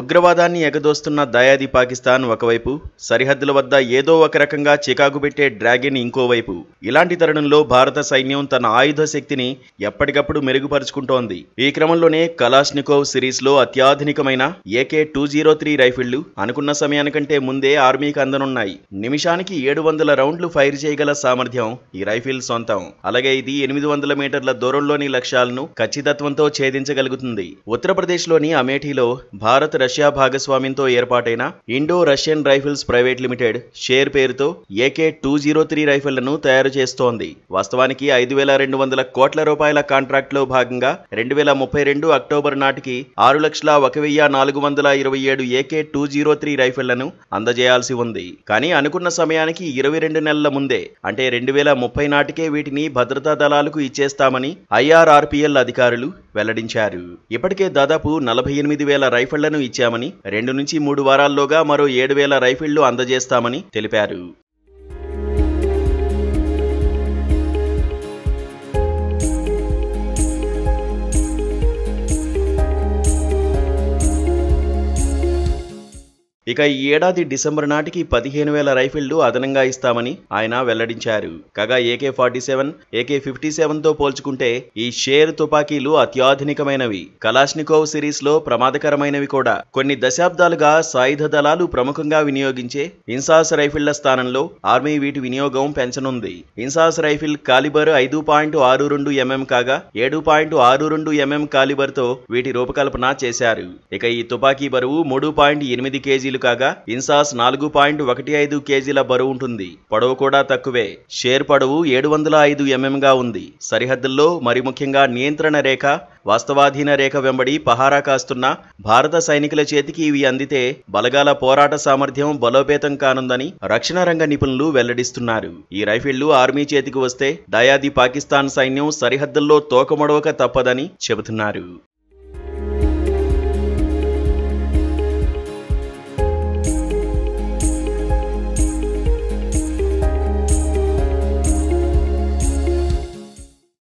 ఉగ్రవాదాన్ని ఎగదోస్తున్న దయాది పాకిస్తాన్ ఒకవైపు, సరిహద్దుల వద్ద ఏదో ఒక రకంగా చికాకు పెట్టే డ్రాగన్ ఇంకోవైపు. ఇలాంటి తరుణంలో భారత సైన్యం తన ఆయుధ శక్తిని ఎప్పటికప్పుడు మెరుగుపరుచుకుంటోంది. ఈ క్రమంలోనే కలాష్నికోవ్ సిరీస్లో అత్యాధునికమైన AK-203 రైఫిళ్లు అనుకున్న సమయానికంటే ముందే ఆర్మీకి అందనున్నాయి. నిమిషానికి 700 రౌండ్లు ఫైర్ చేయగల సామర్థ్యం ఈ రైఫిల్ సొంతం. అలాగే ఇది 800 మీటర్ల దూరంలోని లక్ష్యాలను ఖచ్చితత్వంతో ఛేదించగలుగుతుంది. ఉత్తరప్రదేశ్లోని అమేఠీలో భారత్ రష్యా భాగస్వామ్యంతో ఏర్పాటైన Indo Russian rifles private limited share పేరుతో AK-203 రైఫిళ్లను తయారు చేస్తోంది. వాస్తవానికి 5,200 కోట్ల రూపాయల కాంట్రాక్ట్లో భాగంగా 2032 అక్టోబర్ నాటికి 6,01,427 AK-203 రైఫిళ్లను అందజేయాల్సి ఉంది. కానీ అనుకున్న సమయానికి 22 నెలల ముందే అంటే 2030 నాటికే వీటిని భద్రతా దళాలకు ఇచ్చేస్తామని IRRPL అధికారులు వెల్లడించారు. ఇప్పటికే దాదాపు 48,000 రైఫిళ్లను ఇచ్చామని, 2 నుంచి 3 వారాల్లోగా మరో 7,000 రైఫిళ్లు అందజేస్తామని తెలిపారు. ఇక ఈ ఏడాది డిసెంబర్ నాటికి 15,000 రైఫిళ్లు అదనంగా ఇస్తామని ఆయన వెల్లడించారు. కాగా AK-47, AK-57తో పోల్చుకుంటే ఈ షేర్ తుపాకీలు అత్యాధునికమైనవి. కలాష్నికోవ్ సిరీస్ లో ప్రమాదకరమైనవి కూడా. కొన్ని దశాబ్దాలుగా సాయుధ దళాలు ప్రముఖంగా వినియోగించే ఇన్సాస్ రైఫిళ్ల స్థానంలో ఆర్మీ వీటి వినియోగం పెంచనుంది. ఇన్సాస్ రైఫిల్ కాలిబర్ 5.62 mm కాగా 7.62 mm కాలిబర్ తో వీటి రూపకల్పన చేశారు. ఇక ఈ తుపాకీ బరువు 3.8 కేజీలు కాగా ఇన్సాస్ 4.15 కేజీల బరువు ఉంటుంది. పొడవు కూడా తక్కువే. షేర్ పొడవు 705 mm గా ఉంది. సరిహద్దుల్లో మరి ముఖ్యంగా నియంత్రణ రేఖ, వాస్తవాధీన రేఖ వెంబడి పహారా కాస్తున్న భారత సైనికుల చేతికి ఇవి అందితే బలగాల పోరాట సామర్థ్యం బలోపేతం కానుందని రక్షణ రంగ నిపుణులు వెల్లడిస్తున్నారు. ఈ రైఫిళ్లు ఆర్మీ చేతికి వస్తే దయాది పాకిస్తాన్ సైన్యం సరిహద్దుల్లో తోకమొడవక తప్పదని చెబుతున్నారు.